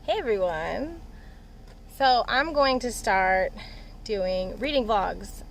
Hey everyone! So I'm going to start doing reading vlogs,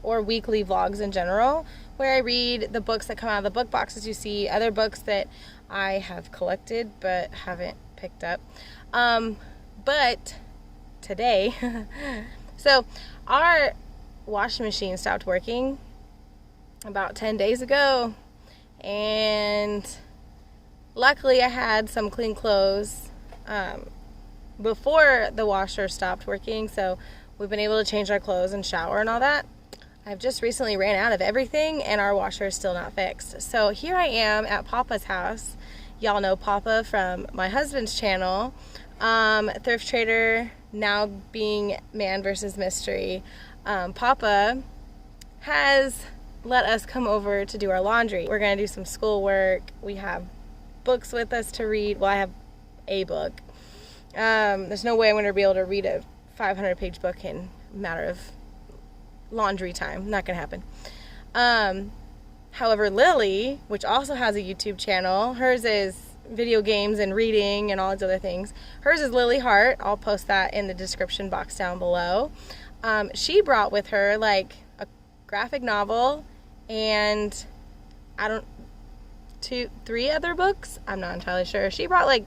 or weekly vlogs in general, where I read the books that come out of the book boxes you see, other books that I have collected but haven't picked up. But today, so our washing machine stopped working about 10 days ago, and luckily I had some clean clothes before the washer stopped working, so we've been able to change our clothes and shower and all that. I've just recently ran out of everything and our washer is still not fixed. So here I am at Papa's house. Y'all know Papa from my husband's channel, Thrift Trader, now being Man vs. Mystery. Papa has let us come over to do our laundry. We're gonna do some schoolwork. We have books with us to read. Well, I have a book. There's no way I'm going to be able to read a 500-page book in a matter of laundry time. Not going to happen. However, Lily, which also has a YouTube channel, hers is video games and reading and all these other things. Hers is Lily Hart. I'll post that in the description box down below. She brought with her like a graphic novel and three other books. I'm not entirely sure. She brought like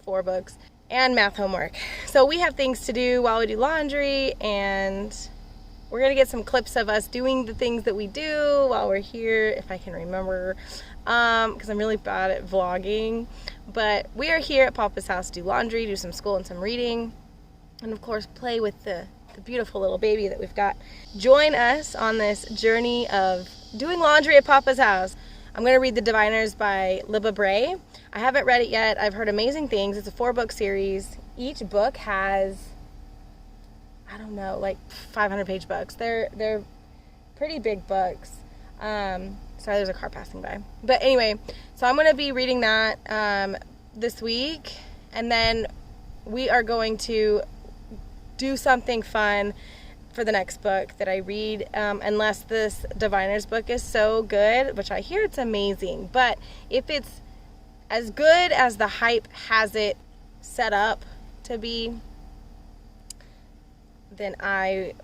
4 books and math homework. So we have things to do while we do laundry, and we're gonna get some clips of us doing the things that we do while we're here, if I can remember, because I'm really bad at vlogging. But we are here at Papa's house to do laundry, do some school and some reading, and of course play with the beautiful little baby that we've got. Join us on this journey of doing laundry at Papa's house. I'm going to read The Diviners by Libba Bray. I haven't read it yet. I've heard amazing things. It's a 4-book series. Each book has, I don't know, like 500-page books. They're pretty big books. Sorry, there's a car passing by. But anyway, so I'm going to be reading that this week. And then we are going to do something fun for the next book that I read, unless this Diviners book is so good, which I hear it's amazing. But if it's as good as the hype has it set up to be, then I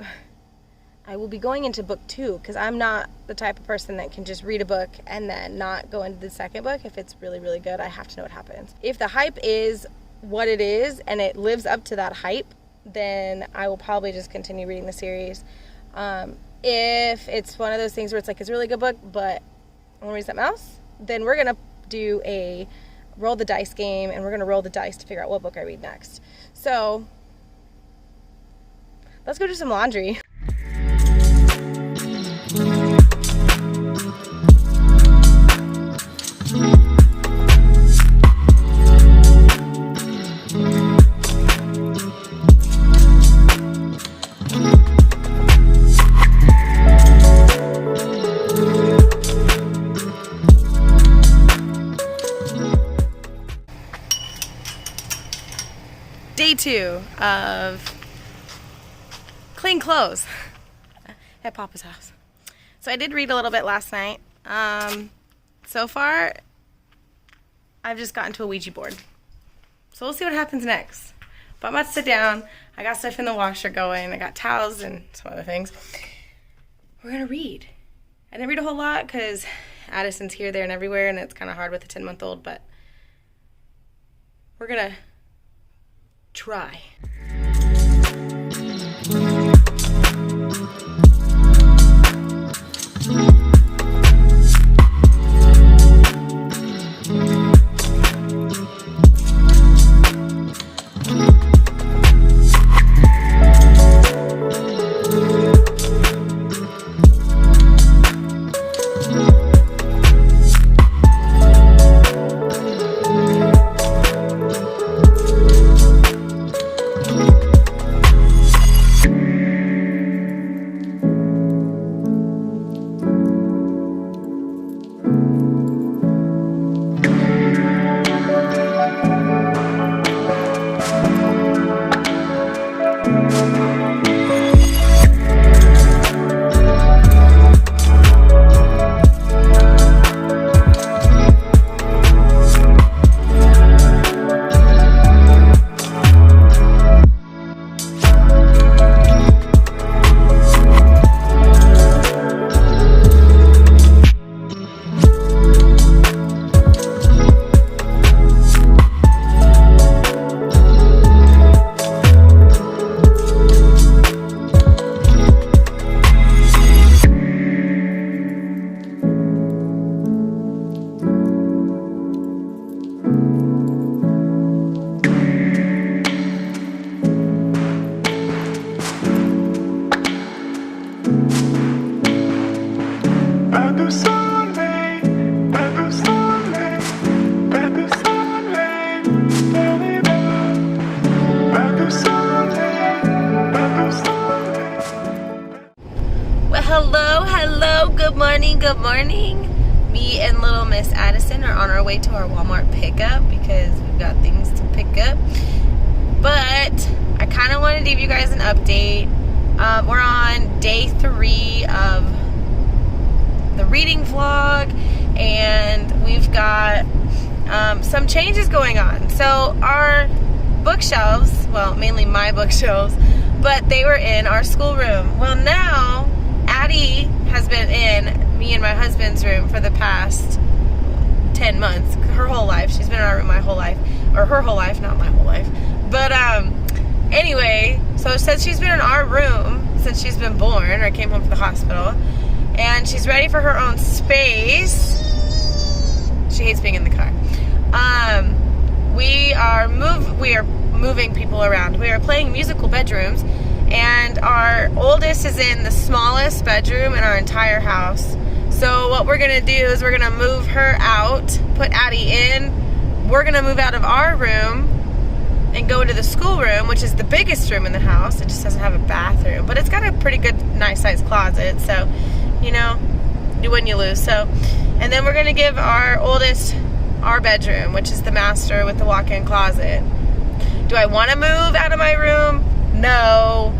will be going into booktube, because I'm not the type of person that can just read a book and then not go into the second book. If it's really, really good, I have to know what happens. If the hype is what it is and it lives up to that hype, then I will probably just continue reading the series. If it's one of those things where it's like, it's a really good book, but I want to read something else, then we're going to do a roll the dice game, and we're going to roll the dice to figure out what book I read next. So let's go do some laundry. Day 2 of clean clothes at Papa's house. So I did read a little bit last night. So far, I've just gotten to a Ouija board. So we'll see what happens next. But I'm about to sit down. I got stuff in the washer going. I got towels and some other things. We're going to read. I didn't read a whole lot because Addison's here, there, and everywhere, and it's kind of hard with a 10-month-old, but we're going to try. Hello, good morning, good morning. Me and little Miss Addison are on our way to our Walmart pickup because we've got things to pick up. But I kind of wanted to give you guys an update. We're on day 3 of the reading vlog, and we've got some changes going on. So our bookshelves, well, mainly my bookshelves, but they were in our schoolroom. Well, now Addie has been in me and my husband's room for the past 10 months, her whole life. She's been in our room my whole life, or her whole life, not my whole life. But anyway, so since she's been in our room since she's been born, or came home from the hospital, and she's ready for her own space. She hates being in the car. We are moving people around. We are playing musical bedrooms, and our oldest is in the smallest bedroom in our entire house. So what we're gonna do is we're gonna move her out, put Addie in. We're gonna move out of our room and go into the schoolroom, which is the biggest room in the house. It just doesn't have a bathroom, but it's got a pretty good, nice sized closet. So, you know, you win, you lose. So, and then we're gonna give our oldest our bedroom, which is the master with the walk-in closet. Do I want to move out of my room? No,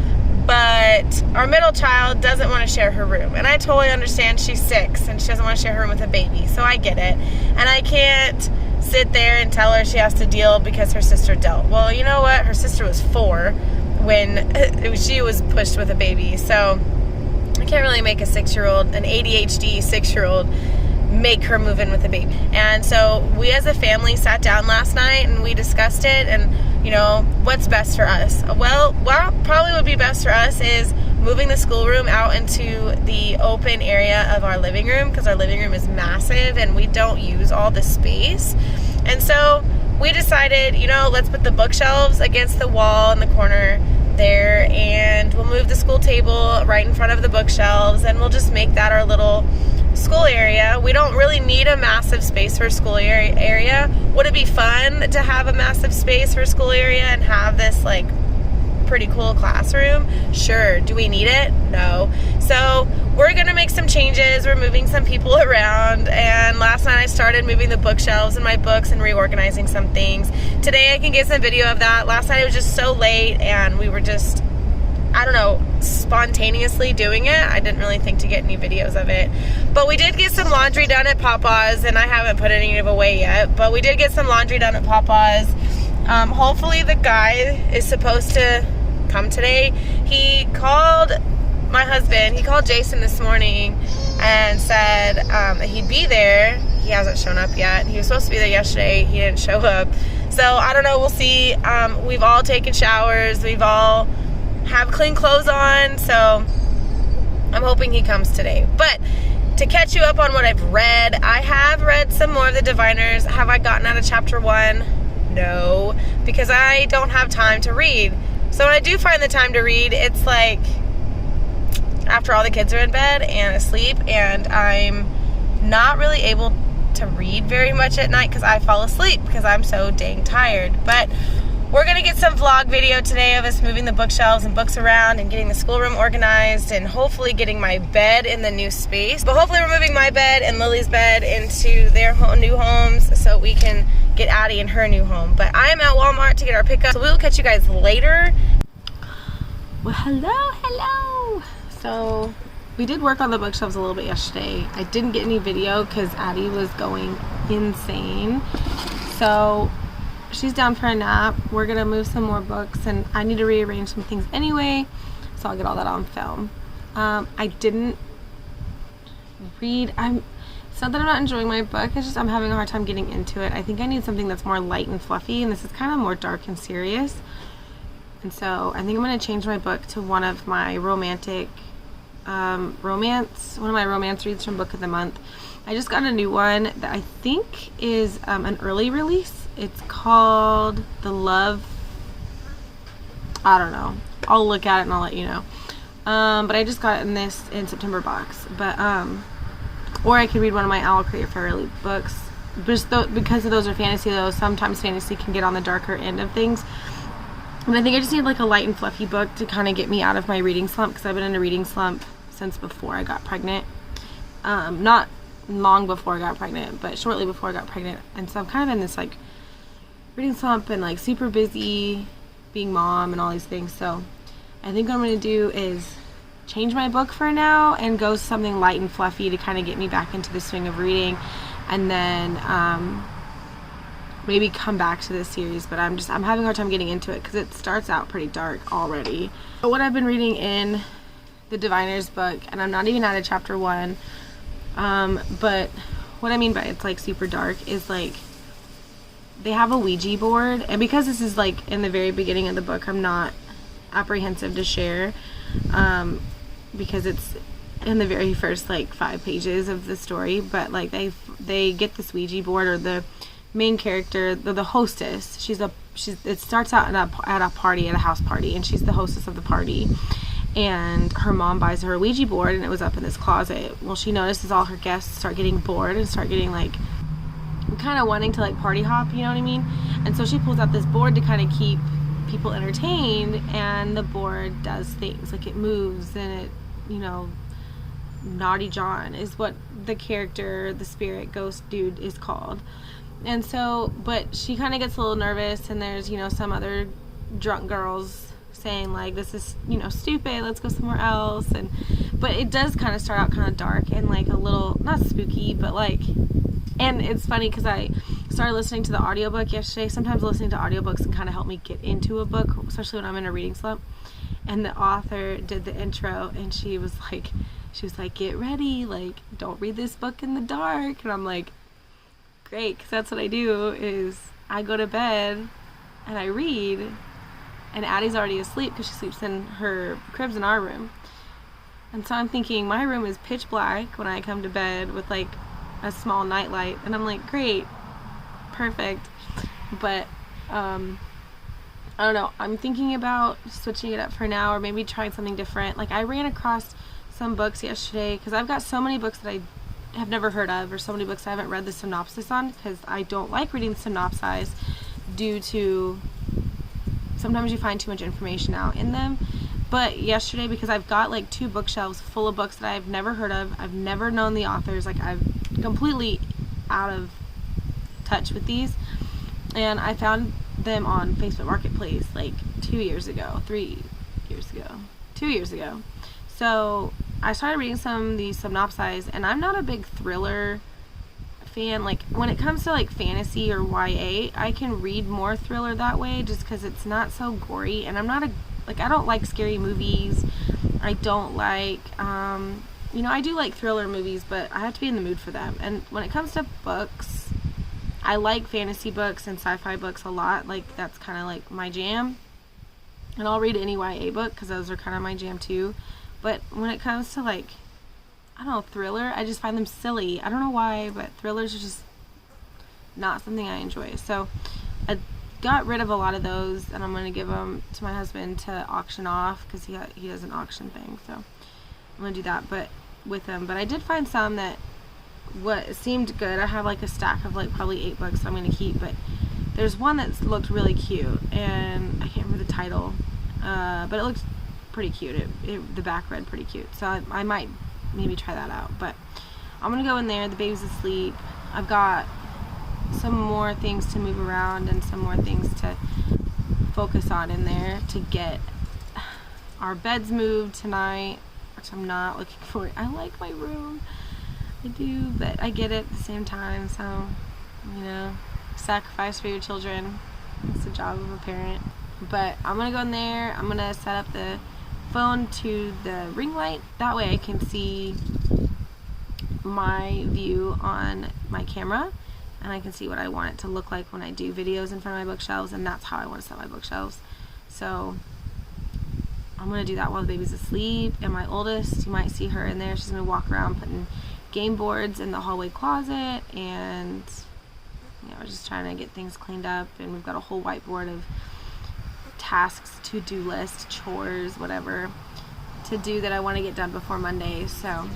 but our middle child doesn't want to share her room, and I totally understand. She's 6 and she doesn't want to share her room with a baby, so I get it. And I can't sit there and tell her she has to deal because her sister dealt. Well, you know what? Her sister was 4 when she was pushed with a baby, so I can't really make a 6-year-old, an ADHD 6-year-old, make her move in with a baby. And so we as a family sat down last night and we discussed it, and you know, what's best for us? Well, what probably would be best for us is moving the schoolroom out into the open area of our living room, because our living room is massive and we don't use all the space. And so we decided, you know, let's put the bookshelves against the wall in the corner there, and we'll move the school table right in front of the bookshelves, and we'll just make that our little school area. We don't really need a massive space for a school area. Would it be fun to have a massive space for a school area and have this like pretty cool classroom? Sure. Do we need it? No. So we're gonna make some changes. We're moving some people around, and last night I started moving the bookshelves and my books and reorganizing some things. Today I can get some video of that. Last night it was just so late and we were just, I don't know, spontaneously doing it. I didn't really think to get any videos of it. But we did get some laundry done at Papa's, and I haven't put any of it away yet, but we did get some laundry done at Papa's. Hopefully the guy is supposed to come today. He called my husband, he called Jason this morning and said that he'd be there. He hasn't shown up yet. He was supposed to be there yesterday. He didn't show up. So I don't know, we'll see. We've all taken showers. We've all have clean clothes on, so I'm hoping he comes today. But to catch you up on what I've read, I have read some more of the Diviners. Have I gotten out of chapter 1? No, because I don't have time to read. So when I do find the time to read, it's like after all the kids are in bed and asleep, and I'm not really able to read very much at night because I fall asleep because I'm so dang tired. But we're gonna get some vlog video today of us moving the bookshelves and books around and getting the schoolroom organized, and hopefully getting my bed in the new space. But hopefully we're moving my bed and Lily's bed into their new homes so we can get Addie in her new home. But I am at Walmart to get our pickup, so we will catch you guys later. Well, hello. So we did work on the bookshelves a little bit yesterday. I didn't get any video because Addie was going insane. So she's down for a nap. We're gonna move some more books, and I need to rearrange some things anyway, so I'll get all that on film. I didn't read. It's not that I'm not enjoying my book, it's just I'm having a hard time getting into it. I think I need something that's more light and fluffy, and this is kind of more dark and serious. And so I think I'm gonna change my book to one of my romantic one of my romance reads from Book of the Month. I just got a new one that I think is an early release. It's called The Love, I don't know. I'll look at it and I'll let you know. But I just got it in September box. But or I could read one of my Owl Create Fairly books. Just because of those are fantasy, though, sometimes fantasy can get on the darker end of things. And I think I just need like a light and fluffy book to kind of get me out of my reading slump, because I've been in a reading slump since before I got pregnant. not long before I got pregnant, but shortly before I got pregnant. And so I'm kind of in this like reading slump and like super busy being mom and all these things. So I think what I'm going to do is change my book for now and go something light and fluffy to kind of get me back into the swing of reading, and then maybe come back to this series. But I'm having a hard time getting into it because it starts out pretty dark already. But what I've been reading in the Diviner's book, and I'm not even out of chapter 1, but what I mean by it's like super dark is like they have a Ouija board, and because this is like in the very beginning of the book, I'm not apprehensive to share, because it's in the very first like 5 pages of the story. But like they get this Ouija board, or the main character, the hostess, it starts out at a party, at a house party, and she's the hostess of the party, and her mom buys her a Ouija board, and it was up in this closet. Well, she notices all her guests start getting bored and start getting like kind of wanting to like party hop, you know what I mean? And so she pulls out this board to kind of keep people entertained, and the board does things like it moves, and it, you know, Naughty John is what the character, the spirit ghost dude, is called. And so, but she kind of gets a little nervous, and there's, you know, some other drunk girls saying like, this is, you know, stupid, let's go somewhere else. And but it does kind of start out kind of dark and like a little, not spooky, but like, and it's funny because I started listening to the audiobook yesterday. Sometimes listening to audiobooks can kind of help me get into a book, especially when I'm in a reading slump. And the author did the intro, and she was like, get ready, like, don't read this book in the dark. And I'm like, great, because that's what I do, is I go to bed and I read, and Addie's already asleep because she sleeps in her cribs in our room. And so I'm thinking my room is pitch black when I come to bed with like a small nightlight, and I'm like, great, perfect. But I don't know, I'm thinking about switching it up for now, or maybe trying something different. Like I ran across some books yesterday, because I've got so many books that I have never heard of, or so many books I haven't read the synopsis on, because I don't like reading synopses due to sometimes you find too much information out in them. But yesterday, because I've got like 2 bookshelves full of books that I've never heard of, I've never known the authors, like I'm completely out of touch with these, and I found them on Facebook Marketplace like 2 years ago, 3 years ago, 2 years ago. So I started reading some of these synopses, and I'm not a big thriller fan. Like when it comes to like fantasy or YA, I can read more thriller that way just because it's not so gory, and I'm not I don't like scary movies. I don't like, you know, I do like thriller movies, but I have to be in the mood for them. And when it comes to books, I like fantasy books and sci-fi books a lot. Like that's kind of like my jam. And I'll read any YA book because those are kind of my jam too. But when it comes to like, I don't know, thriller, I just find them silly. I don't know why, but thrillers are just not something I enjoy. So I got rid of a lot of those, and I'm going to give them to my husband to auction off, because he does an auction thing. So I'm going to do that with him. But I did find some that seemed good. I have like a stack of like probably 8 books I'm going to keep, but there's one that looked really cute, and I can't remember the title, but it looked pretty cute. The back read pretty cute, so I might maybe try that out. But I'm gonna go in there. The baby's asleep. I've got some more things to move around and some more things to focus on in there to get our beds moved tonight, which I'm not looking for. I like my room, I do, but I get it at the same time. So, you know, sacrifice for your children. It's the job of a parent. But I'm gonna go in there. I'm gonna set up the phone to the ring light. That way I can see my view on my camera, and I can see what I want it to look like when I do videos in front of my bookshelves, and that's how I want to set my bookshelves. So I'm gonna do that while the baby's asleep. And my oldest, you might see her in there. She's gonna walk around putting game boards in the hallway closet, and you know, just trying to get things cleaned up. And we've got a whole whiteboard of tasks, to-do list, chores, whatever to do that I want to get done before Monday. So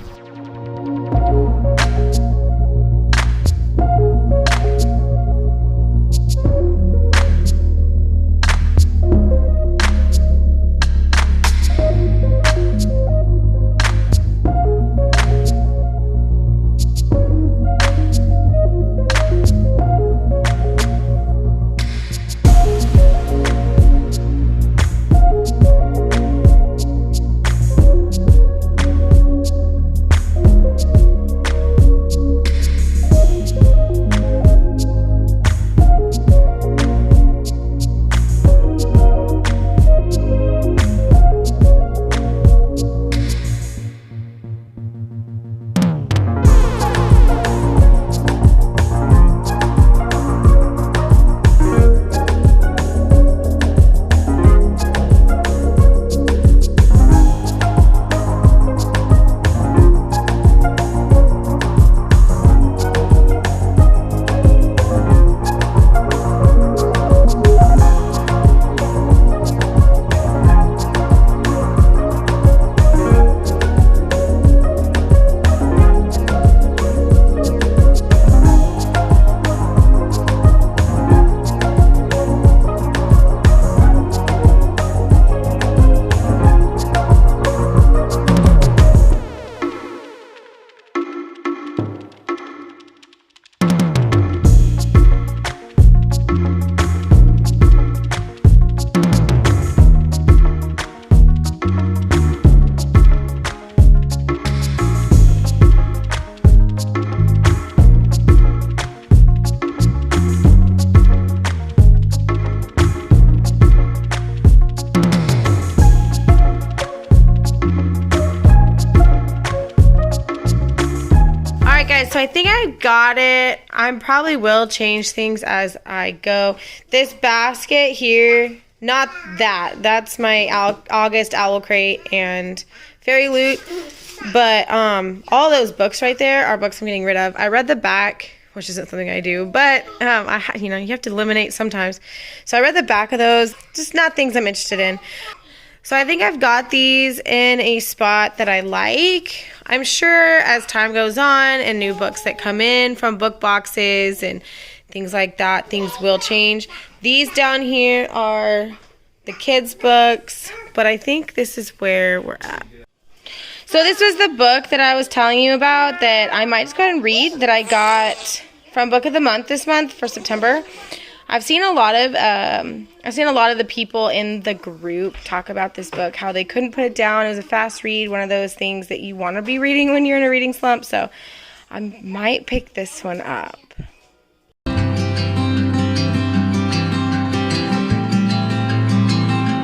Alright, so I think I got it. I probably will change things as I go. This basket here, not that. That's my August Owl Crate and Fairy Loot. But all those books right there are books I'm getting rid of. I read the back, which isn't something I do, but you have to eliminate sometimes. So I read the back of those, just not things I'm interested in. So I think I've got these in a spot that I like. I'm sure as time goes on and new books that come in from book boxes and things like that, things will change. These down here are the kids' books, but I think this is where we're at. So this was the book that I was telling you about that I might just go ahead and read that I got from Book of the Month this month for September. I've seen a lot of the people in the group talk about this book, how they couldn't put it down. It was a fast read, one of those things that you want to be reading when you're in a reading slump. So I might pick this one up.